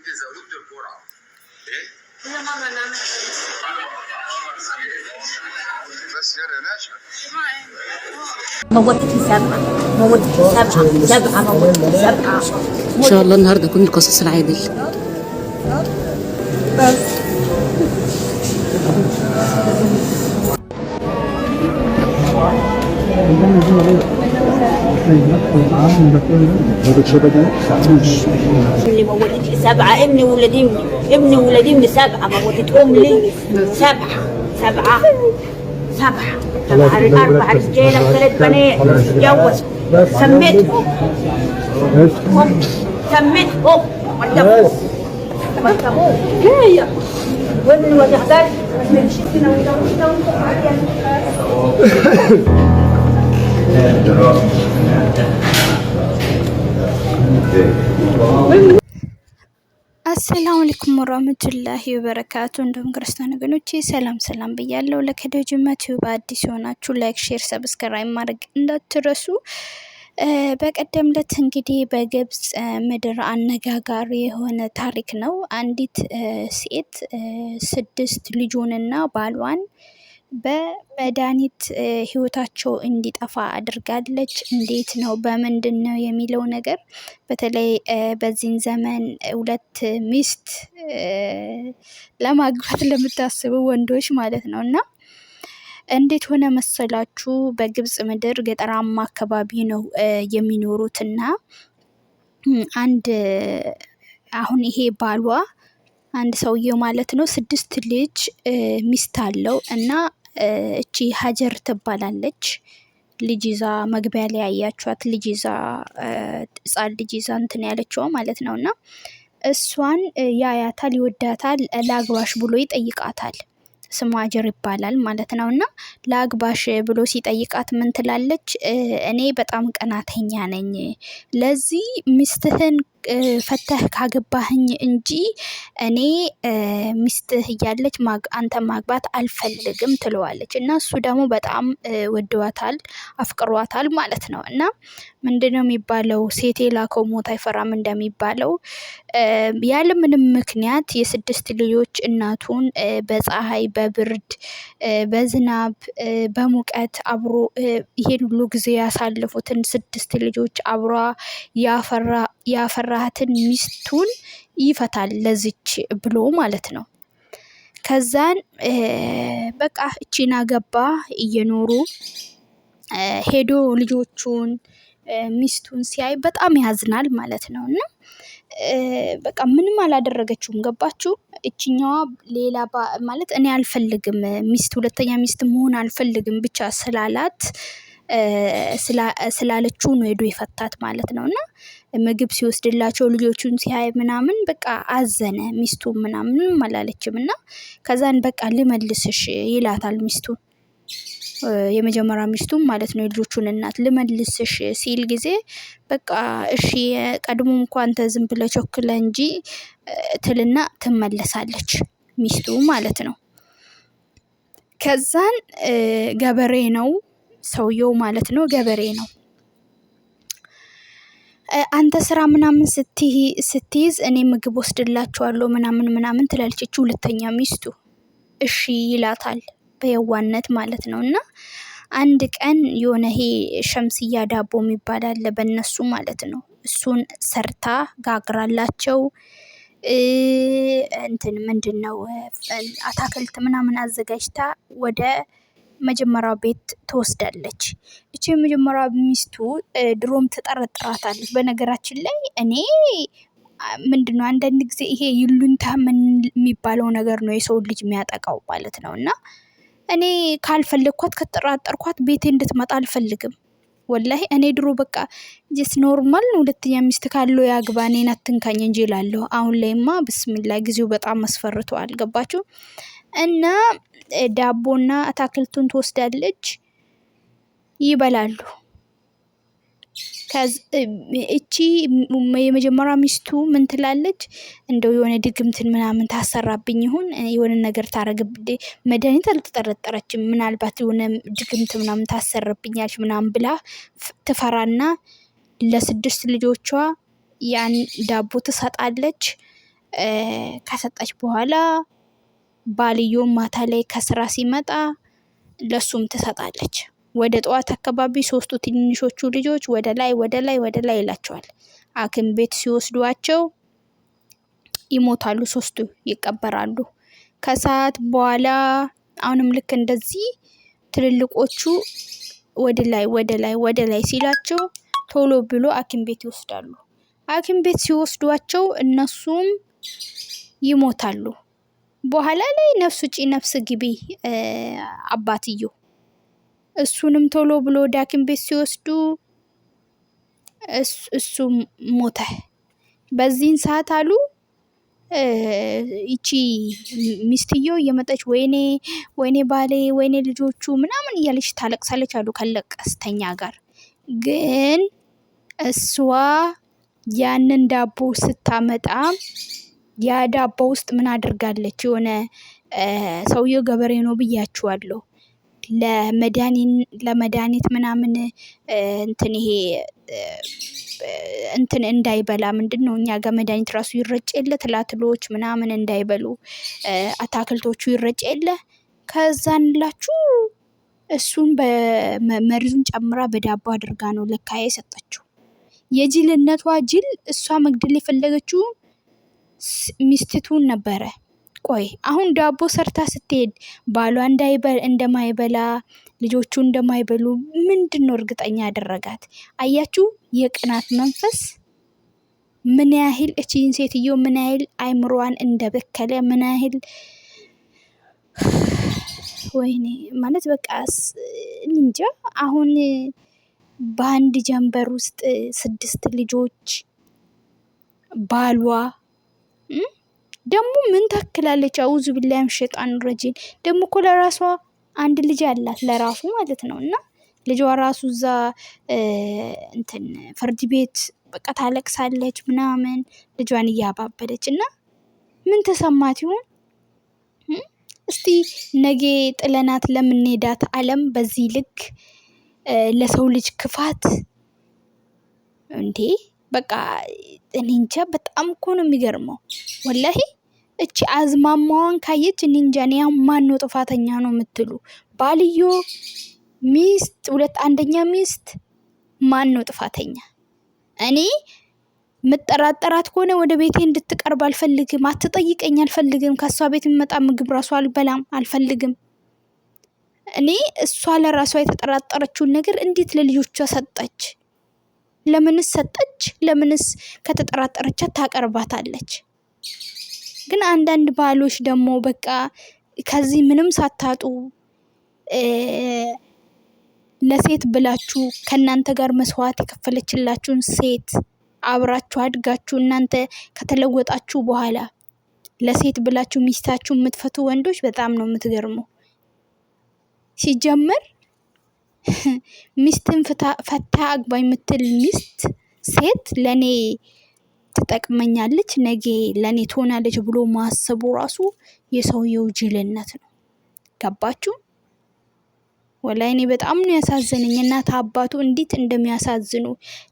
زودت الجرعه. ايه؟ كل مره نعمل بس يا ناشفه. موتت لي سبعه ان شاء الله النهارده يكون القصاص العادل. بس اللي موتت لي سبعه ابني وولدي من سبعه موتتهم لي سبعه 4 رجاله و3 بنات اتجوزوا سميتهم مرتبوه جايه وابني ما تقدرش من شكلنا አሰላሙ አለይኩም ወራህመቱላሂ ወበረካቱ። እንደም ክርስቲያን ወገኖቼ ሰላም ብያለሁ። ለከደጁማ ቲዩብ አዲስ ሆናችሁ ላይክ፣ ሼር፣ ሰብስክራይብ ማድረግ እንዳትረሱ። በቀደም ዕለት እንግዲህ በግብጽ ምድር አነጋጋሪ የሆነ ታሪክ ነው። አንዲት ሴት 6 ልጆንና ባሏን በመድኃኒት ህይወታቸው እንዲጠፋ አድርጋለች። እንዴት ነው በምንድን ነው የሚለው ነገር በተለይ በዚህን ዘመን 2 ሚስት ለማግባት ለምታስቡ ወንዶች ማለት ነው እና እንዴት ሆነ መሰላችሁ? በግብጽ ምድር ገጠራማ አካባቢ ነው የሚኖሩትና አንድ አሁን ይሄ ባሏ አንድ ሰውዬው ማለት ነው 6 ልጅ ሚስት አለው እና እቺ ሀጀር ትባላለች። ልጅ ይዛ መግቢያ ላይ ያያችኋት ልጅ ይዛ ህጻን ልጅ ይዛ እንትን ያለችው ማለት ነውና እሷን ያያታል፣ ይወዳታል፣ ላግባሽ ብሎ ይጠይቃታል። ስሟ ሀጀር ይባላል ማለት ነውና ላግባሽ ብሎ ሲጠይቃት ምን ትላለች? እኔ በጣም ቀናተኛ ነኝ፣ ለዚህ ሚስትህን ፈተህ ካገባህኝ እንጂ እኔ ሚስትህ እያለች አንተ ማግባት አልፈልግም ትለዋለች። እና እሱ ደግሞ በጣም ወደዋታል፣ አፍቅሯታል ማለት ነው። እና ምንድነው የሚባለው ሴት የላከው ሞት አይፈራም እንደሚባለው ያለ ምንም ምክንያት የ6 ልጆች እናቱን በፀሐይ፣ በብርድ፣ በዝናብ፣ በሙቀት አብሮ ይሄን ሁሉ ጊዜ ያሳለፉትን 6 ልጆች አብሯ ያፈራትን ሚስቱን ይፈታል ለዚች ብሎ ማለት ነው። ከዛን በቃ እቺን አገባ እየኖሩ ሄዶ ልጆቹን ሚስቱን ሲያይ በጣም ያዝናል ማለት ነው። እና በቃ ምንም አላደረገችውም። ገባችሁ? እቺኛዋ ሌላ ማለት እኔ አልፈልግም ሚስት 2ኛ ሚስት መሆን አልፈልግም ብቻ ስላለችው ነው ሄዶ የፈታት ማለት ነው። እና ምግብ ሲወስድላቸው ልጆቹን ሲያይ ምናምን በቃ አዘነ። ሚስቱ ምናምን አላለችም። እና ከዛን በቃ ልመልስሽ ይላታል ሚስቱን፣ የመጀመሪያ ሚስቱም ማለት ነው የልጆቹን እናት ልመልስሽ ሲል ጊዜ በቃ እሺ ቀድሞ እንኳን አንተ ዝም ብለህ ቸኩለህ እንጂ ትልና ትመለሳለች ሚስቱ ማለት ነው። ከዛን ገበሬ ነው ሰውየው ማለት ነው፣ ገበሬ ነው። አንተ ስራ ምናምን ስትይዝ እኔ ምግብ ወስድላችኋለሁ ምናምን ትላለች 2ኛ ሚስቱ። እሺ ይላታል በየዋነት ማለት ነው። እና አንድ ቀን የሆነ ይሄ ሸምስያ ዳቦ የሚባል አለ በእነሱ ማለት ነው። እሱን ሰርታ ጋግራላቸው እንትን ምንድነው አታክልት ምናምን አዘጋጅታ ወደ መጀመሪያው ቤት ትወስዳለች። እቺ የመጀመሪያው ሚስቱ ድሮም ትጠረጥራታለች። በነገራችን ላይ እኔ ምንድነው አንዳንድ ጊዜ ይሄ ይሉንታ ምን የሚባለው ነገር ነው የሰው ልጅ የሚያጠቃው ማለት ነው። እና እኔ ካልፈለኳት ከተጠራጠርኳት ቤቴ እንድትመጣ አልፈልግም። ወላሂ እኔ ድሮ በቃ ጀስ ኖርማል 2ኛ ሚስት ካለው ያግባ እኔን አትንካኝ እንጂ እላለሁ። አሁን ላይማ ብስሚላ ጊዜው በጣም መስፈርቷል። ገባችሁ? እና ዳቦና አታክልቱን ትወስዳለች፣ ይበላሉ። እቺ የመጀመሪያ ሚስቱ ምን ትላለች? እንደው የሆነ ድግምትን ምናምን ታሰራብኝ ይሁን የሆነ ነገር ታረግብኝ፣ መድኃኒት አልተጠረጠረችም፣ ምናልባት የሆነ ድግምት ምናምን ታሰርብኛለች ምናምን ብላ ትፈራና ለ6 ልጆቿ ያን ዳቦ ትሰጣለች። ከሰጠች በኋላ ባልዮ ማታ ላይ ከስራ ሲመጣ ለሱም ትሰጣለች። ወደ ጠዋት አካባቢ ሶስቱ ትንንሾቹ ልጆች ወደ ላይ ይላቸዋል። ሐኪም ቤት ሲወስዷቸው ይሞታሉ፣ ሶስቱ ይቀበራሉ። ከሰዓት በኋላ አሁንም ልክ እንደዚህ ትልልቆቹ ወደ ላይ ሲላቸው ቶሎ ብሎ ሐኪም ቤት ይወስዳሉ። ሐኪም ቤት ሲወስዷቸው እነሱም ይሞታሉ። በኋላ ላይ ነፍስ ውጪ ነፍስ ግቢ አባትየው እሱንም ቶሎ ብሎ ወደ ሐኪም ቤት ሲወስዱ እሱም ሞተ። በዚህን ሰዓት አሉ ይቺ ሚስትየው እየመጣች ወይኔ ባሌ፣ ወይኔ ልጆቹ ምናምን እያለች ታለቅሳለች አሉ ከለቀስተኛ ጋር። ግን እሷ ያንን ዳቦ ስታመጣ ያ ዳቦ ውስጥ ምን አድርጋለች? የሆነ ሰውየው ገበሬ ነው ብያችኋለሁ። ለመድኃኒት ምናምን እንትን ይሄ እንትን እንዳይበላ ምንድነው እኛ ጋር መድኃኒት ራሱ ይረጭ የለ ትላትሎች ምናምን እንዳይበሉ አታክልቶቹ ይረጭ የለ። ከዛንላችሁ እሱን በመርዙን ጨምራ በዳቦ አድርጋ ነው ለካ የሰጠችው። የጅልነቷ ጅል እሷ መግደል የፈለገችው ሚስቲቱን ነበረ። ቆይ አሁን ዳቦ ሰርታ ስትሄድ ባሏ እንደማይበላ ልጆቹ እንደማይበሉ ምንድነው እርግጠኛ ያደረጋት? አያችሁ የቅናት መንፈስ ምን ያህል እቺን ሴትዮ ምን ያህል አይምሮዋን እንደበከለ ምን ያህል ወይኔ ማለት በቃ እንጃ። አሁን በአንድ ጀንበር ውስጥ 6 ልጆች ባሏ ደግሞ ምን ታክላለች? አውዙ ቢላሂ ሸይጣን ረጂም። ደግሞ እኮ ለራሷ አንድ ልጅ አላት ለራሱ ማለት ነው። እና ልጇ ራሱ እዛ እንትን ፍርድ ቤት በቃ ታለቅሳለች ምናምን ልጇን እያባበለች እና ምን ተሰማት ይሆን? እስቲ ነገ ጥለናት ለምንሄዳት ዓለም በዚህ ልክ ለሰው ልጅ ክፋት እንዴ! በቃ እኔ እንጃ። በጣም እኮ ነው የሚገርመው ወላሂ። እቺ አዝማማዋን ካየች እኔ እንጃ። እኔ ማን ነው ጥፋተኛ ነው የምትሉ? ባልዮ፣ ሚስት፣ አንደኛ ሚስት ማን ነው ጥፋተኛ? እኔ ምጠራጠራት ከሆነ ወደ ቤቴ እንድትቀርብ አልፈልግም። አትጠይቀኝ አልፈልግም። ከሷ ቤት የሚመጣ ምግብ ራሱ አልበላም አልፈልግም። እኔ እሷ ለራሷ የተጠራጠረችውን ነገር እንዴት ለልጆቿ ሰጠች? ለምንስ ሰጠች? ለምንስ ከተጠራጠረቻት ታቀርባታለች? ግን አንዳንድ ባሎች ደግሞ በቃ ከዚህ ምንም ሳታጡ ለሴት ብላችሁ ከእናንተ ጋር መስዋዕት የከፈለችላችሁን ሴት አብራችሁ አድጋችሁ እናንተ ከተለወጣችሁ በኋላ ለሴት ብላችሁ ሚስታችሁ የምትፈቱ ወንዶች በጣም ነው የምትገርመው። ሲጀመር ሚስትን ፈታ አግባ የምትል ሚስት ሴት ለኔ ትጠቅመኛለች ነገ ለኔ ትሆናለች ብሎ ማሰቡ ራሱ የሰውየው ጅልነት ነው። ገባችሁ? ወላሂ እኔ በጣም ነው ያሳዘነኝ። እናት አባቱ እንዴት እንደሚያሳዝኑ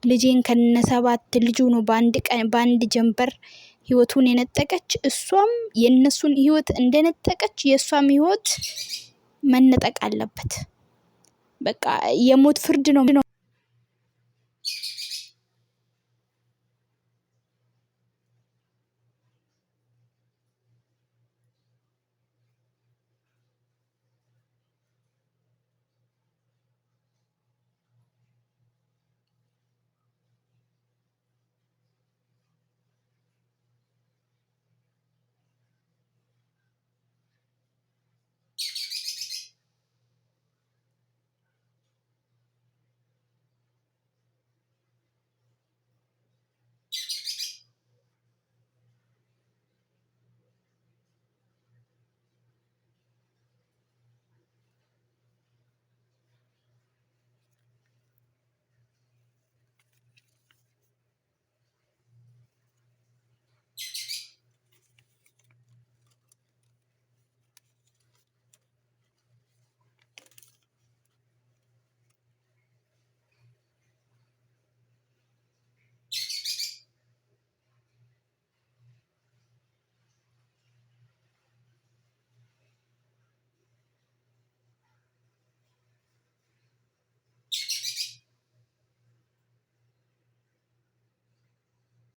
ልጄን ከነ7 ልጁ ነው በአንድ ጀንበር ህይወቱን የነጠቀች። እሷም የነሱን ህይወት እንደነጠቀች የእሷም ህይወት መነጠቅ አለበት። በቃ የሞት ፍርድ ነው።